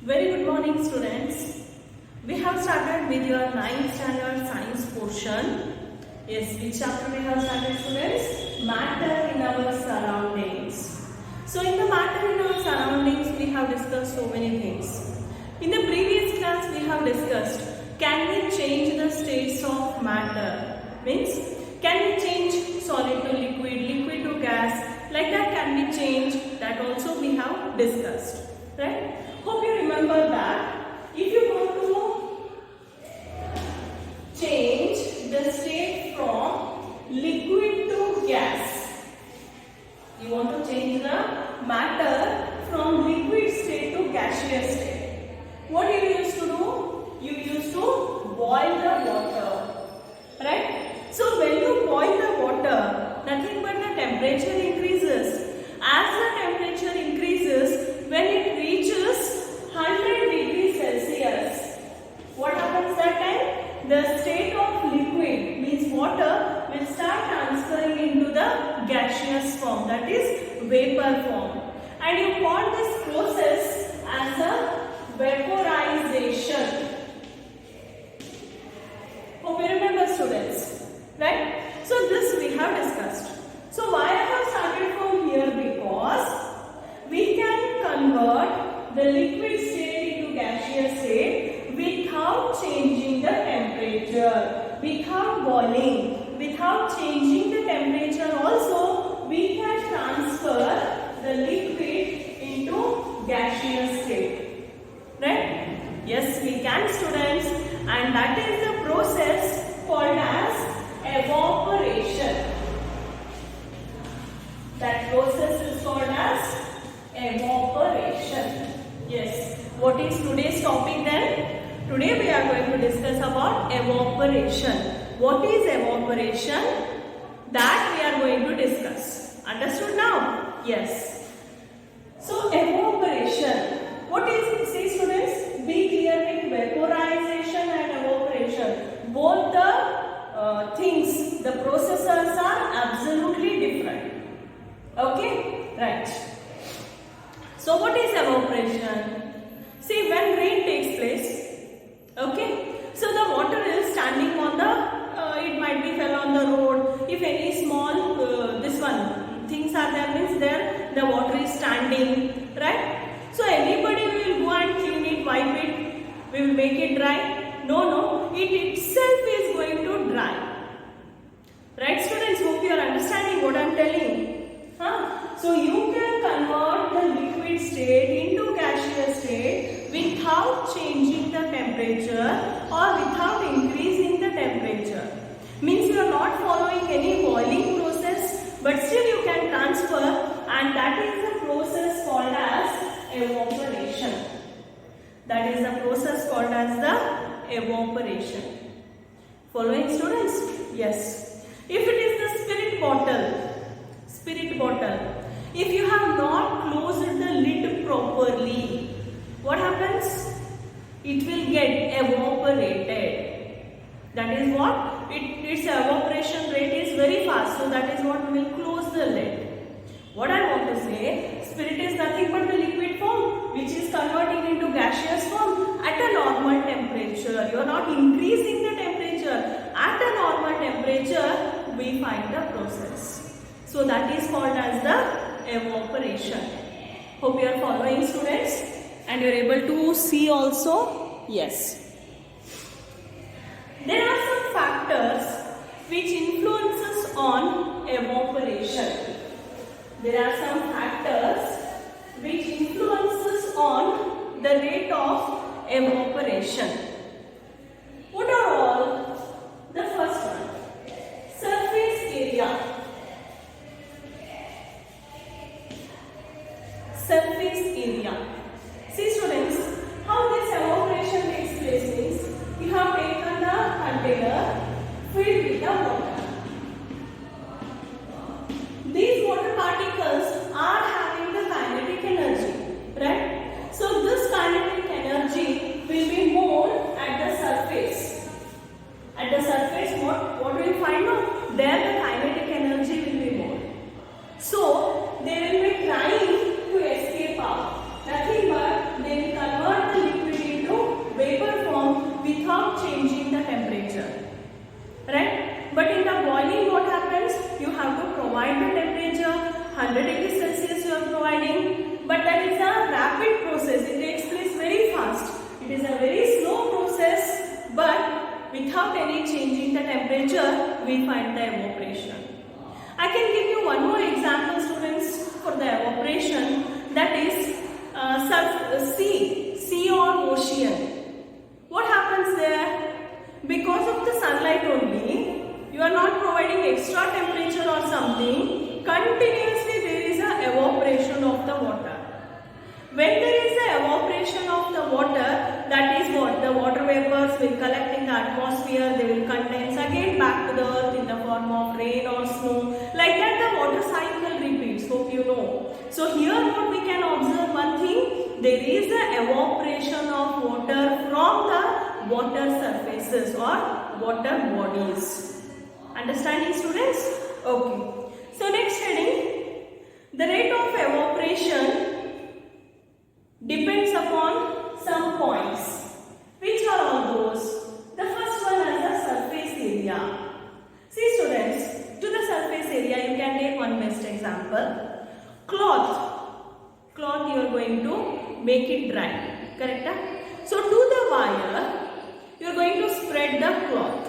Very good morning, students. We have started with your 9th standard science portion. Yes, which chapter we have started, students? Matter in our surroundings. So in the matter in our surroundings, we have discussed so many things. In the previous class, we have discussed, can we change the states of matter? Means, can we change solid to liquid, liquid to gas? Like that can be changed. That also we have discussed. Right? Hope you remember that. If you want to change the state from liquid to gas, you want to change the matter from liquid state to gaseous state. What you used to do? You used to boil the water. Right? So when you boil the water, nothing but the temperature increases. As the temperature increases, when it reaches 100 degrees Celsius, what happens that time? The state of liquid, means water, will start transferring into the gaseous form, that is vapor form. And you call this process as a vaporization. Hope you remember, students. Right? So this we have discussed. So why I have started from here? Because we can convert the liquid state into gaseous state without changing the temperature, without boiling, without changing the temperature also, we can transfer the liquid into gaseous state. Right? Yes, we can, students, and that is the process called as evaporation. That process is called as evaporation. Yes. What is today's topic then? Today we are going to discuss about evaporation. What is evaporation? That we are going to discuss. Understood now? Yes. So evaporation. What is it? See, students, be clear with vaporization and evaporation. Both the things, the processes are absolutely different. Okay? Right. So what is evaporation? See, when rain takes place, okay? So the water is standing on the, it might be fell on the road. If any small, things are there, means there the water is standing, right? So anybody will go and clean it, wipe it, we will make it dry. No, it itself is going to dry. Right, students? Hope you are understanding what I am telling. So you can convert the liquid state into gaseous state without changing the temperature or without increasing the temperature. Means you are not following any boiling process, but still you can transfer, and that is the process called as evaporation. That is the process called as the evaporation. Following, students? Yes. If it is the spirit bottle, if you have not closed the lid properly, what happens? It will get evaporated. That is what? Its evaporation rate is very fast. So that is what we will close the lid. What I want to say, spirit is nothing but the liquid form which is converting into gaseous form at a normal temperature. You are not increasing the temperature. At a normal temperature, we find the process. So that is called as the evaporation. Hope you are following, students, and you are able to see also. Yes. There are some factors which influences on evaporation. There are some factors which influences on the rate of evaporation. What are all? The first one, surface area. Surface area. See, students, how this evaporation takes place means you have taken the container filled with the water. These water particles are having the kinetic energy, right? So this kinetic energy will be more at the surface. At the surface, what will you find out? There the kinetic energy will be more. So they will be trying to escape out. Nothing sea or ocean, what happens there? Because of the sunlight only, you are not providing extra temperature or something, continuously there is a evaporation of the water. When there is a evaporation of the water, that is what? The water vapors will collect in the atmosphere, they will condense again back to the earth in the form of rain or snow. Like that the water cycle repeats, hope you know. So here what we can observe one thing, there is a evaporation of water from the water surfaces or water bodies. Understanding, students? Okay. So next heading, the rate of evaporation depends upon some points. Which are all those? The first one is the surface area. See students, to the surface area you can take one best example. Cloth you are going to make it dry, correct? So to the wire you are going to spread the cloth.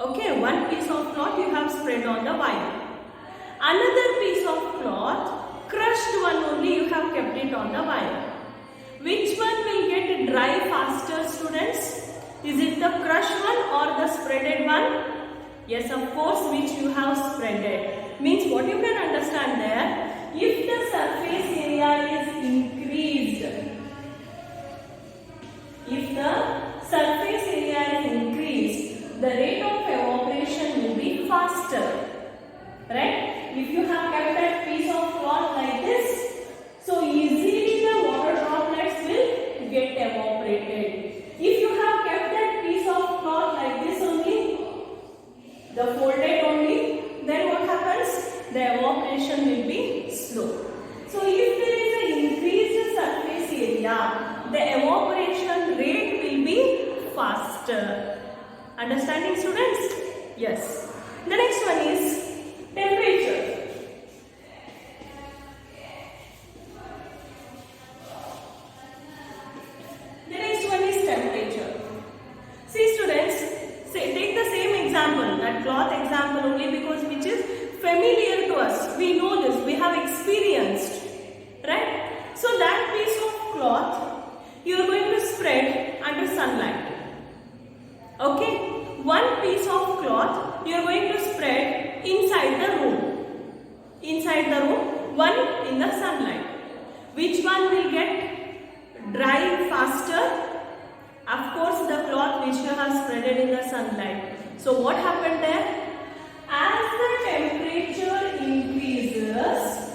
Okay, one piece of cloth you have spread on the wire. Another piece of cloth, crushed one only you have kept it on the wire. Which one will get dry faster, students? Is it the crushed one or the spreaded one? Yes, of course, which you have spreaded. Means what you can understand there, if the surface area is increased, the rate of evaporation will be faster. Right? If you have kept that piece of cloth like this, so easily the water droplets will get evaporated. If you have kept that piece of cloth like this only, the folded only, then what happens? The evaporation will be slow. So if there is an increased surface area, the evaporation rate will be faster. Understanding, students? Yes. The next one is temperature. The next one is temperature. See students, take the same example, that cloth example only, because which is familiar to us. We know this, we have experienced, right? So that piece of cloth you are going to spread under sunlight. Okay? One piece of cloth you are going to spread inside the room. Inside the room, one in the sunlight. Which one will get dry faster? Of course, the cloth which you have spreaded in the sunlight. So what happened there? As the temperature increases,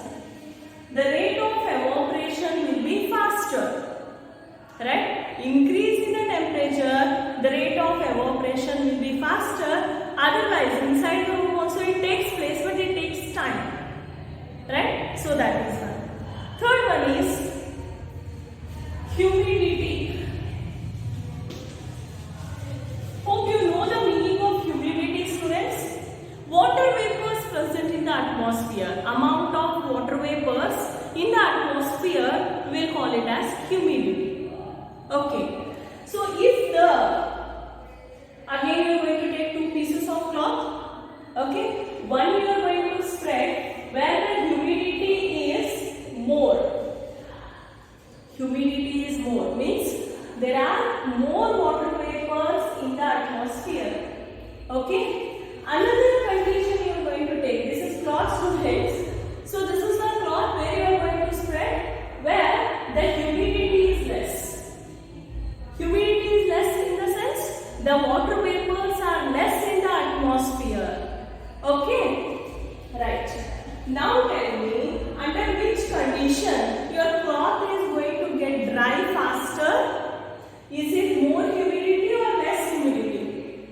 the rate of evaporation will be faster. Right? Increase in the temperature, the rate of evaporation will be faster. Otherwise, inside the room also it takes place, but it takes time. Right? So that is one. Third one is humidity. Hope you know the meaning of humidity, students. Water vapors present in the atmosphere. Amount of water vapors in the atmosphere, we will call it as humidity. Okay, so if again you are going to take two pieces of cloth, okay, one you are going to spread where the humidity is more. Humidity is more, means there are more water vapors in the atmosphere. Okay, another condition you are going to take, this is cloth, students. So this is the cloth where you are going to spread where the humidity is less. Humidity is less in the sense the water vapors are less in the atmosphere. Okay? Right. Now tell me, under which condition your cloth is going to get dry faster? Is it more humidity or less humidity?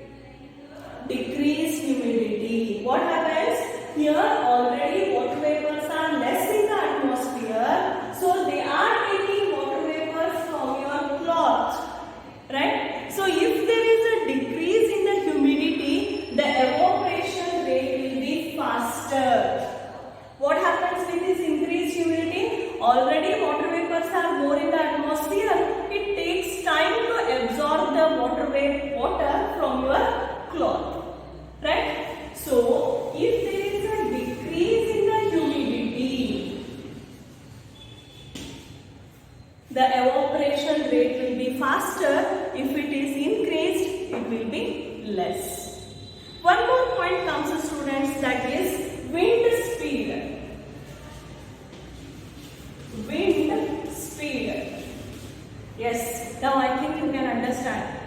Decreased humidity. What happens? Here already water vapors are less in the atmosphere, so they are taking water vapors from your cloth. Right? So if there is a decrease in the humidity, the evaporation rate will be faster. What happens with this increased humidity? Already water vapors are more in the atmosphere. It takes time to absorb the water from your cloth. Right? So if there is a decrease in the humidity, the evaporation rate will be faster. If it is increased, it will be less. One more point comes, students, that is wind speed. Wind speed. Yes, now I think you can understand.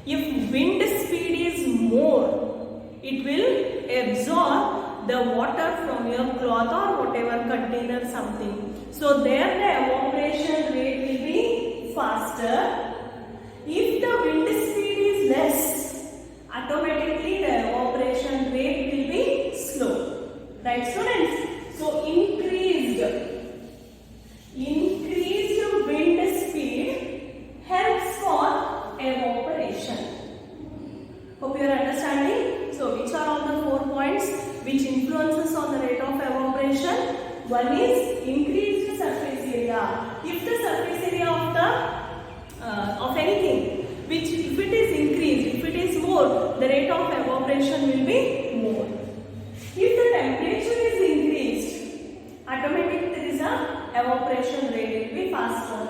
If wind speed is more, it will absorb the water from your cloth or whatever container something. So there the evaporation rate will be faster. If the wind speed is less, automatically the evaporation rate will be slow. Right, students? So increased wind speed helps for evaporation. Hope you are understanding. So which are all the 4 points which influences on the rate of evaporation? One is increased surface area. If the surface area of anything, which if it is increased, if it is more, the rate of evaporation will be more. If the temperature is increased, automatically there is a evaporation rate will be faster.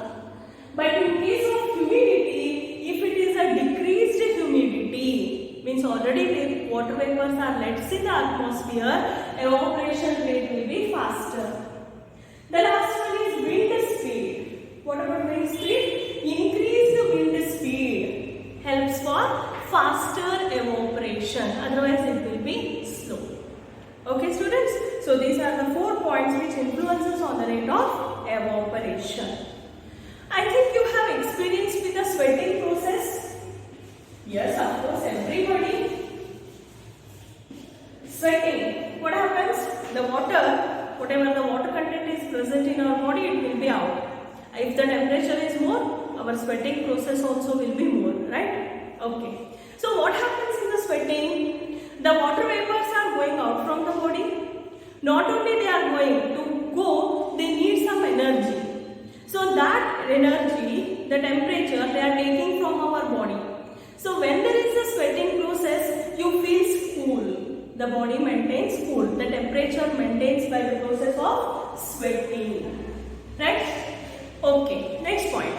But in case of humidity, if it is a decreased humidity, means already the water vapors are less in the atmosphere, evaporation rate will be faster. The last one is wind speed. What about wind speed? Increased wind speed helps for faster evaporation, otherwise it will be slow. Okay, students? So these are the 4 points which influences on the rate of evaporation. I think you have experience with the sweating process. Yes, of course, everybody. Sweating. What happens? The water, whatever the water content is present in our body, it will be out. If the temperature is more, our sweating process also will be more, right? Okay. So what happens in the sweating? The water vapors are going out from the body. Not only they are going to go, they need some energy. So that energy, the temperature, they are taking from our body. So when there is a sweating process, you feel cool. The body maintains cool. The temperature maintains by the process of sweating. Right? Okay, next point.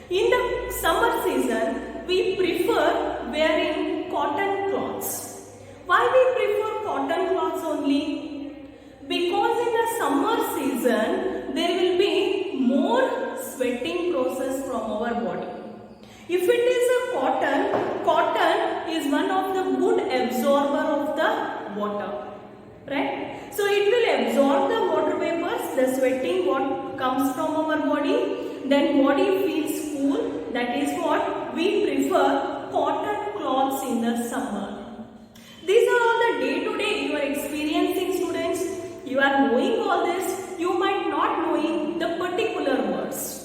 In the summer season, we prefer wearing cotton cloths. Why we prefer cotton cloths only? Because in the summer season, there will be more sweating process from our body. If it is a cotton is one of the good absorber of the water. Right? So it will absorb the water vapors, the sweating what comes from our body, then body feels cool. That is what we prefer cotton cloths in the summer. These are all the day-to-day you are experiencing, students. You are knowing all this, you might not knowing the particular words.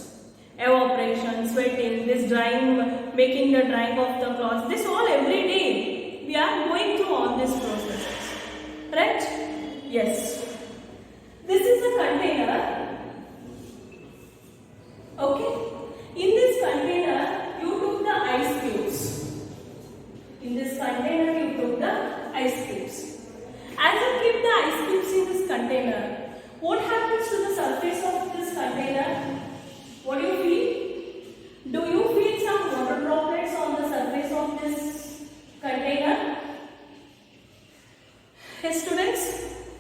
Evaporation, sweating, this drying, making the drying of the cloths, this all every day. We are going through all these processes. Right? Yes. This is a container. Okay. In this container, you took the ice cubes. In this container, you took the ice cubes. As you keep the ice cubes in this container, what happens to the surface of this container? What do you feel? Do you feel some water droplets on the surface of this container? Yes, students?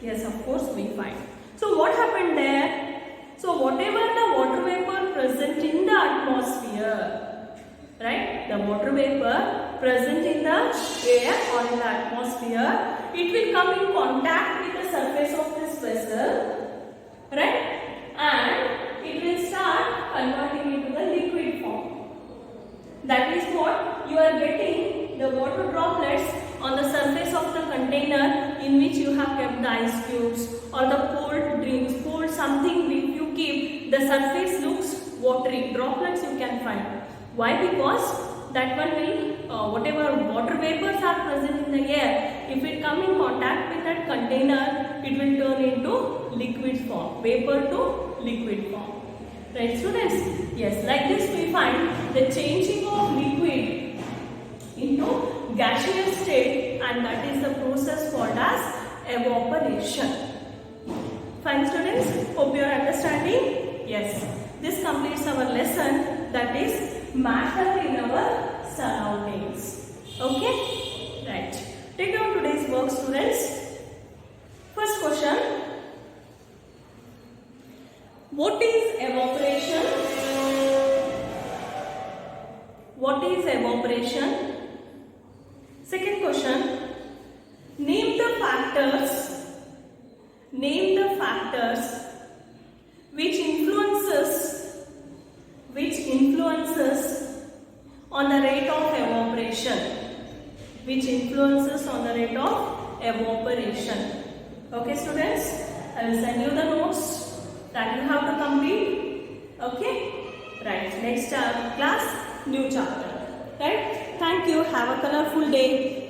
Yes, of course we find. So what happened there? So whatever the water vapor present in the atmosphere, right? The water vapor present in the air or in the atmosphere, it will come in contact with the surface of this vessel, right? And it will start converting into the liquid form. That is what you are getting, the water droplets on the surface of the container in which you have kept the ice cubes or the cold drinks, cold something which you keep, the surface looks watery, droplets you can find. Why? Because that one will, whatever water vapors are present in the air, if it come in contact with that container, it will turn into liquid form, vapor to liquid form. Right, students? Yes, like this we find the changing of liquid into gaseous state, and that is the process called as evaporation. Fine, students? Hope you are understanding? Yes. This completes is our lesson, that is matter in our surroundings. Okay? Right. Take down today's work, students. First question. What is evaporation? What is evaporation? Second question. Name the factors which influences on the rate of evaporation. Which influences on the rate of evaporation. Okay, students, I will send you the notes that you have to complete. Okay, right. Next class, new chapter. Right. Thank you. Have a colorful day.